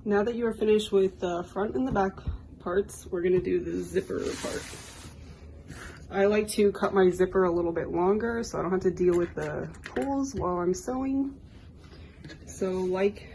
Now that you are finished with the front and the back parts, we're gonna do the zipper part. I like to cut my zipper a little bit longer so I don't have to deal with the pulls while I'm sewing. So like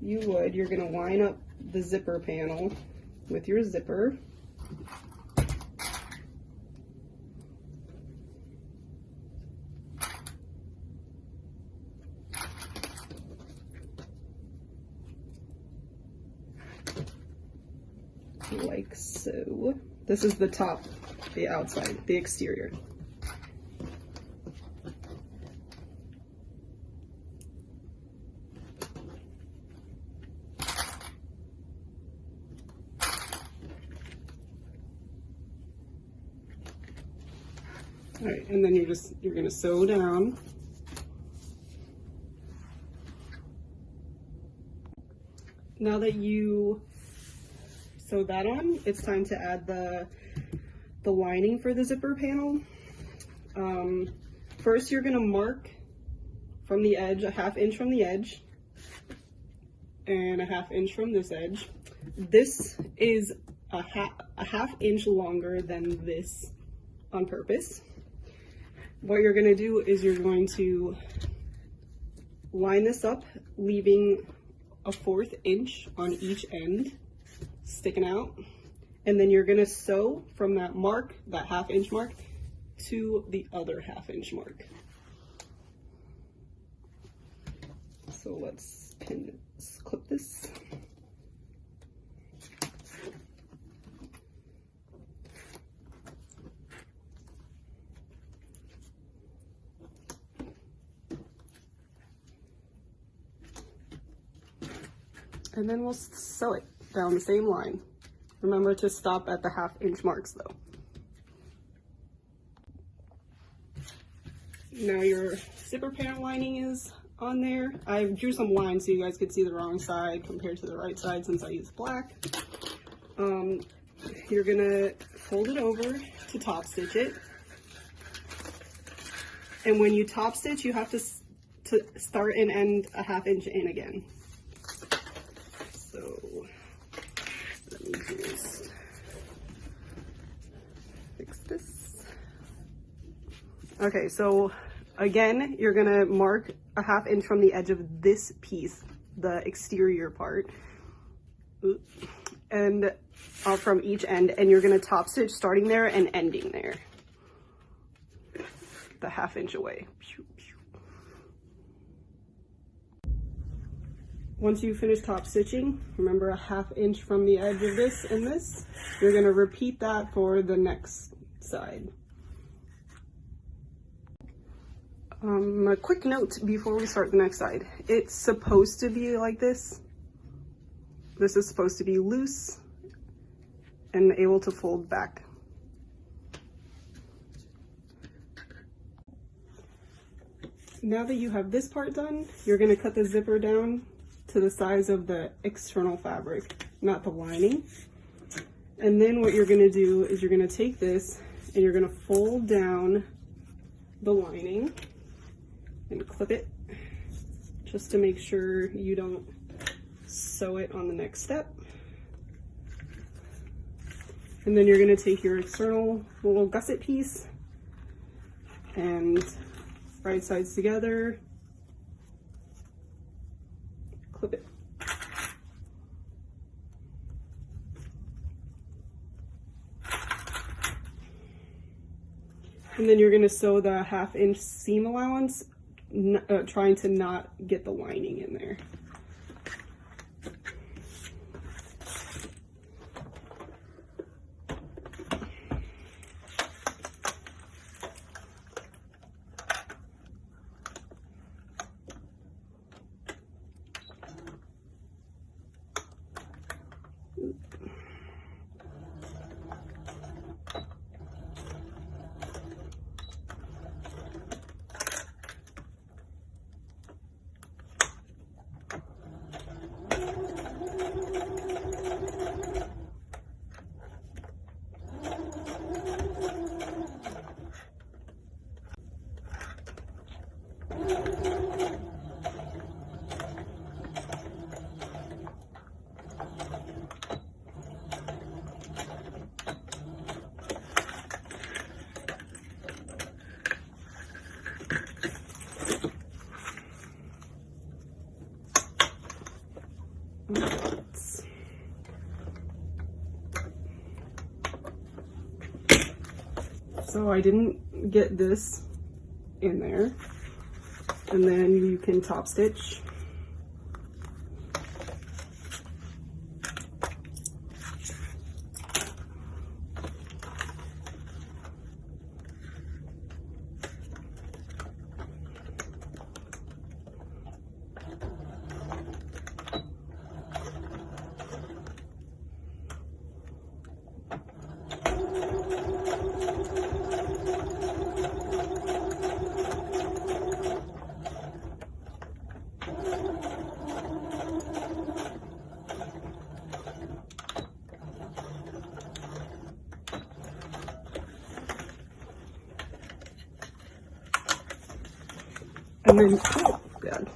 you would, you're gonna line up the zipper panel with your zipper. Like so. This is the top, the outside, the exterior. All right, and then you're gonna sew down. Now that you sew that on, it's time to add the lining for the zipper panel. First, you're gonna mark from the edge, a 1/2 inch from the edge, and a 1/2 inch from this edge. This is a half inch longer than this on purpose. What you're gonna do is you're going to line this up, leaving a 1/4 inch on each end sticking out, and then you're gonna sew from that mark, that 1/2 inch mark, to the other 1/2 inch mark. So let's clip this. And then we'll sew it down the same line. Remember to stop at the 1/2 inch marks though. Now your zipper panel lining is on there. I drew some lines so you guys could see the wrong side compared to the right side since I used black. You're gonna fold it over to top stitch it. And when you top stitch, you have to start and end a 1/2 inch in again. So let me just fix this. Okay, so again, you're gonna mark a 1/2 inch from the edge of this piece, the exterior part, and from each end, and you're gonna top stitch starting there and ending there, the 1/2 inch away. Once you finish top stitching, remember a 1/2 inch from the edge of this and this, you're gonna repeat that for the next side. A quick note before we start the next side. It's supposed to be like this. This is supposed to be loose and able to fold back. Now that you have this part done, you're gonna cut the zipper down to the size of the external fabric, not the lining. And then what you're gonna do is you're gonna take this and you're gonna fold down the lining and clip it just to make sure you don't sew it on the next step. And then you're gonna take your external little gusset piece and right sides together, clip it. And then you're gonna sew the 1/2 inch seam allowance, trying to not get the lining in there. So I didn't get this in there, and then you can top stitch. And then, oh God.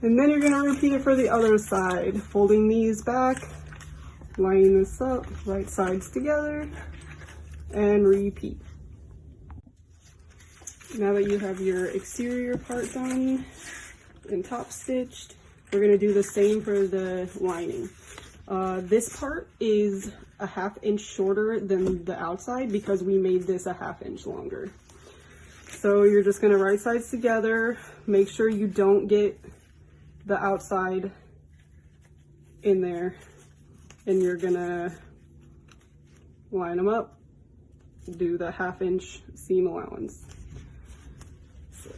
And then you're gonna repeat it for the other side, folding these back, lining this up, right sides together, and repeat. Now that you have your exterior part done and top stitched, we're gonna do the same for the lining. This part is a 1/2 inch shorter than the outside because we made this a 1/2 inch longer. So you're just gonna right sides together, make sure you don't get the outside in there, and you're gonna line them up, do the 1/2 inch seam allowance. So.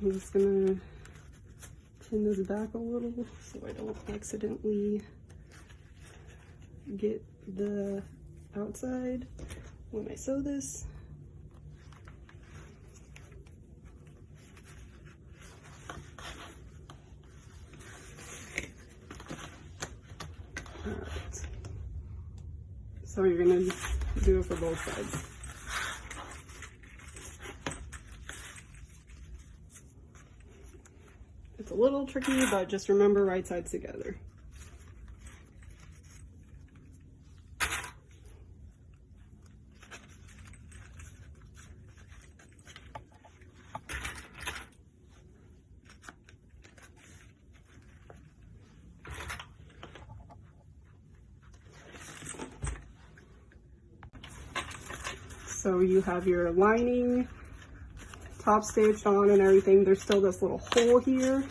I'm just gonna pin this back a little so I don't accidentally get the outside when I sew this. All right. So you're gonna do it for both sides. It's a little tricky, but just remember right sides together. So you have your lining top stitched on and everything. There's still this little hole here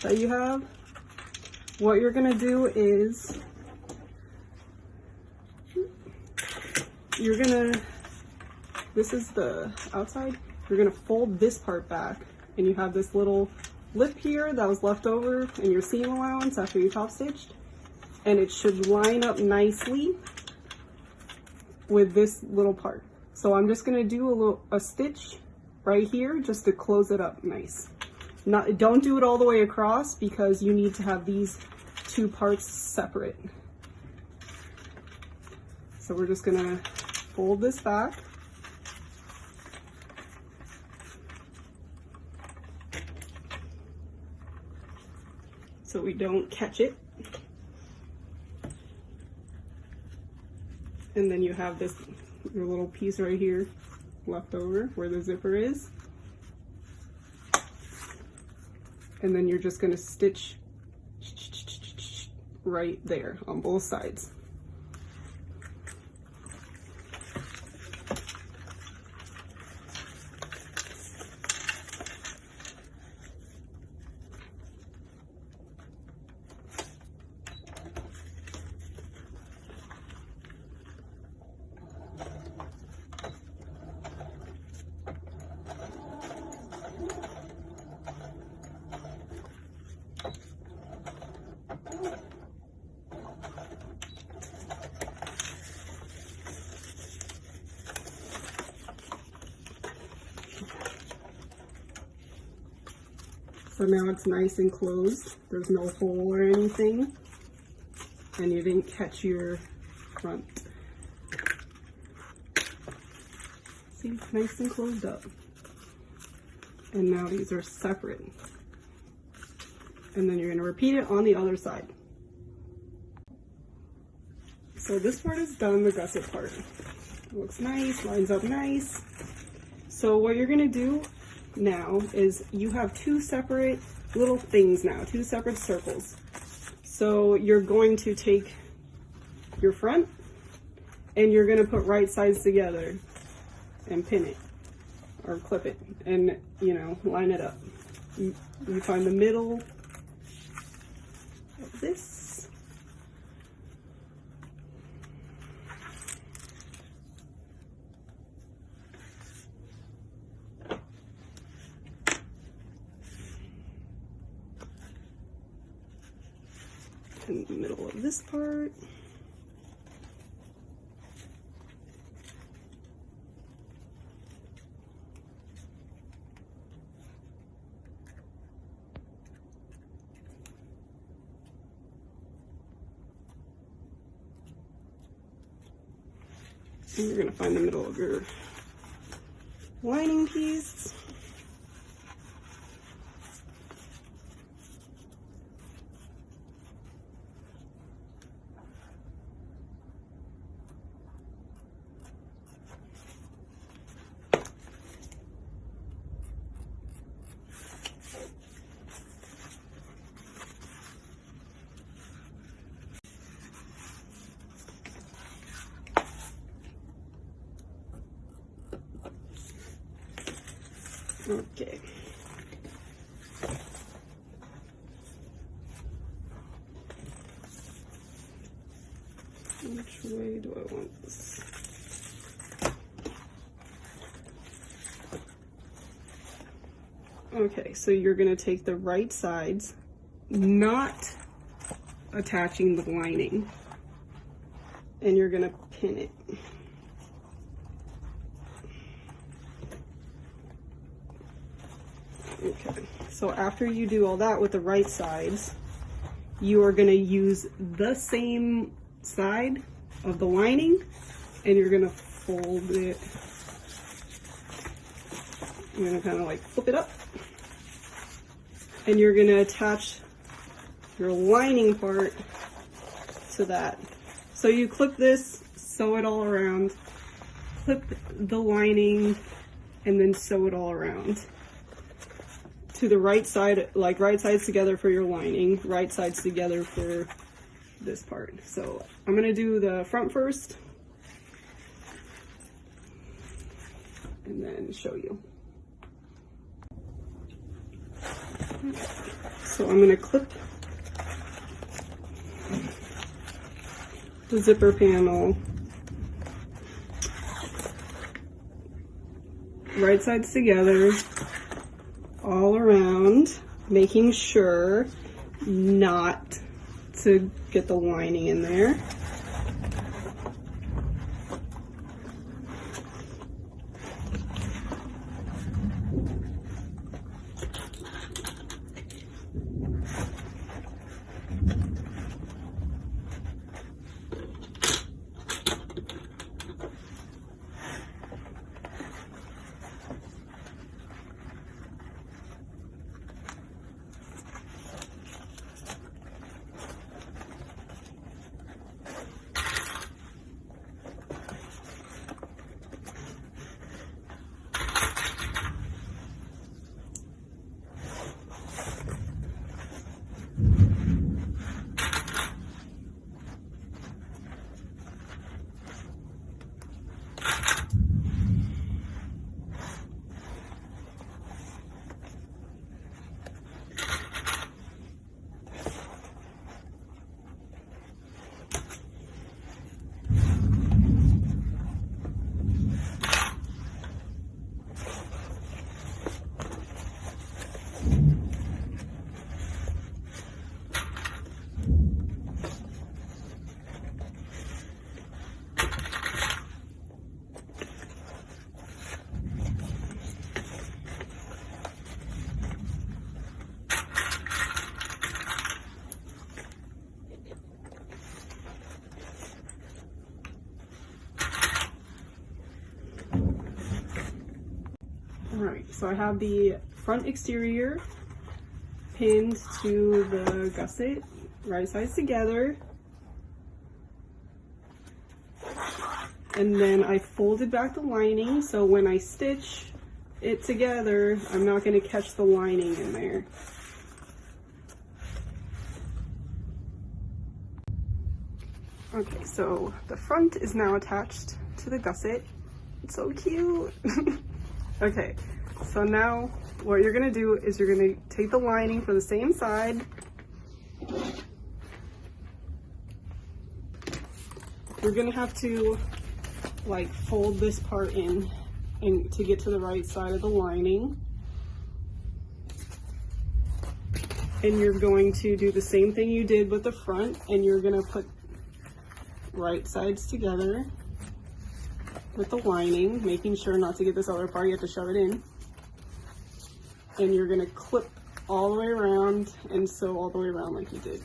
that you have. What you're gonna do is this is the outside, you're gonna fold this part back, and you have this little lip here that was left over in your seam allowance after you top stitched, and it should line up nicely with this little part. So I'm just gonna do a stitch right here just to close it up nice. Don't do it all the way across because you need to have these two parts separate. So we're just gonna fold this back. So we don't catch it. And then you have your little piece right here left over where the zipper is. And then you're just gonna stitch right there on both sides. So now it's nice and closed. There's no hole or anything. And you didn't catch your front. See, nice and closed up. And now these are separate. And then you're going to repeat it on the other side. So this part is done, the gusset part. It looks nice, lines up nice. So what you're going to do now is you have two separate little things now, two separate circles. So you're going to take your front and you're going to put right sides together and pin it or clip it and, you know, line it up. You find the middle of this. In the middle of this part. And you're going to find the middle of your lining piece. Okay. Which way do I want this? Okay, so you're going to take the right sides, not attaching the lining, and you're going to pin it. Okay, so after you do all that with the right sides, you are going to use the same side of the lining and you're going to fold it. You're going to kind of like flip it up and you're going to attach your lining part to that. So you clip this, sew it all around, clip the lining, and then sew it all around. To the right side, like right sides together for your lining, right sides together for this part. So I'm going to do the front first and then show you. So I'm going to clip the zipper panel right sides together all around, making sure not to get the lining in there. Alright, so I have the front exterior pinned to the gusset, right sides together. And then I folded back the lining, so when I stitch it together, I'm not going to catch the lining in there. Okay, so the front is now attached to the gusset. It's so cute. Okay, so now what you're gonna do is you're gonna take the lining for the same side. You're gonna have to like fold this part in and to get to the right side of the lining. And you're going to do the same thing you did with the front, and you're gonna put right sides together with the lining, making sure not to get this other part. You have to shove it in. And you're gonna clip all the way around and sew all the way around like you did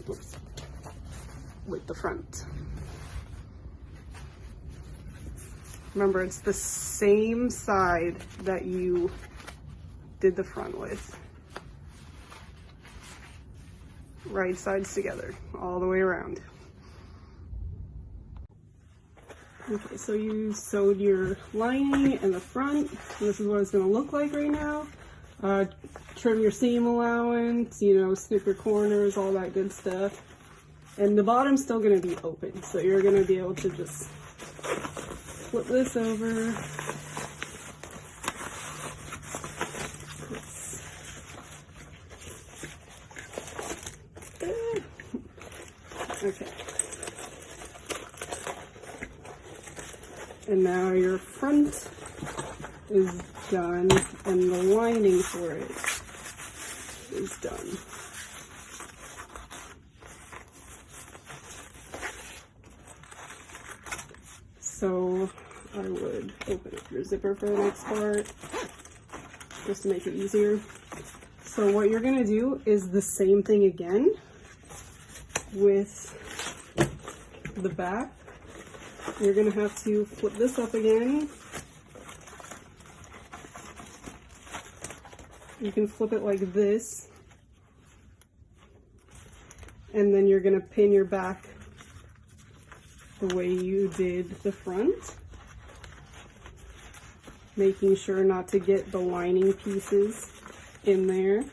with the front. Remember, it's the same side that you did the front with. Right sides together, all the way around. Okay, so you sewed your lining in the front. This is what it's gonna look like right now. Trim your seam allowance, you know, snip your corners, all that good stuff. And the bottom's still gonna be open, so you're gonna be able to just flip this over. Okay. And now your front is done, and the lining for it is done. So I would open up your zipper for the next part, just to make it easier. So what you're gonna do is the same thing again with the back. You're gonna have to flip this up again. You can flip it like this, and then you're gonna pin your back the way you did the front, making sure not to get the lining pieces in there.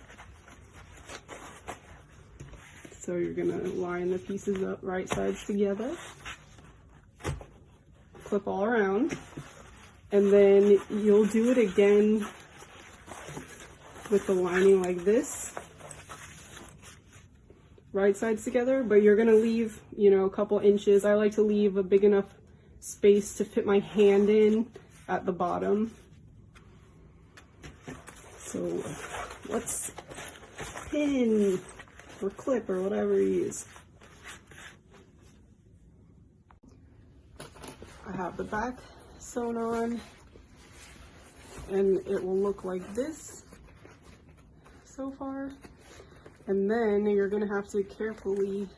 So you're gonna line the pieces up right sides together, clip all around, and then you'll do it again with the lining like this, right sides together, but you're gonna leave, you know, a couple inches. I like to leave a big enough space to fit my hand in at the bottom. So let's pin or clip or whatever you use. I have the back sewn on, and it will look like this so far. And then you're gonna have to carefully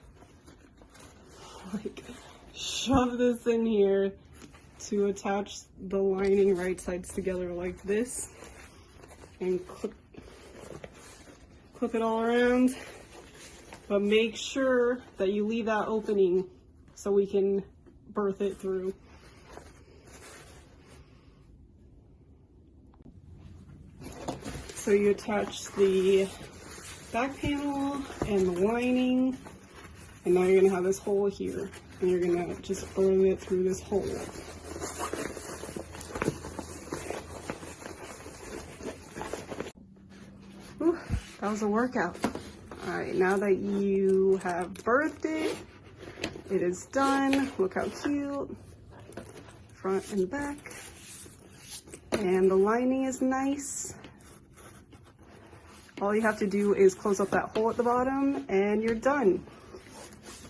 like shove this in here to attach the lining right sides together like this, and clip it all around. But make sure that you leave that opening so we can birth it through. So you attach the back panel and the lining, and now you're gonna have this hole here, and you're gonna just birth it through this hole. Whew, that was a workout. All right, now that you have birthed it, it is done. Look how cute, front and back. And the lining is nice. All you have to do is close up that hole at the bottom and you're done.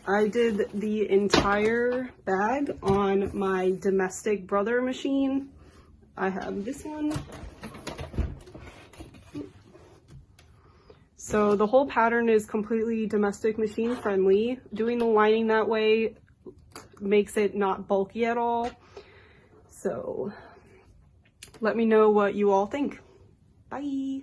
I did the entire bag on my domestic brother machine. I have this one. So the whole pattern is completely domestic machine friendly. Doing the lining that way makes it not bulky at all. So let me know what you all think. Bye.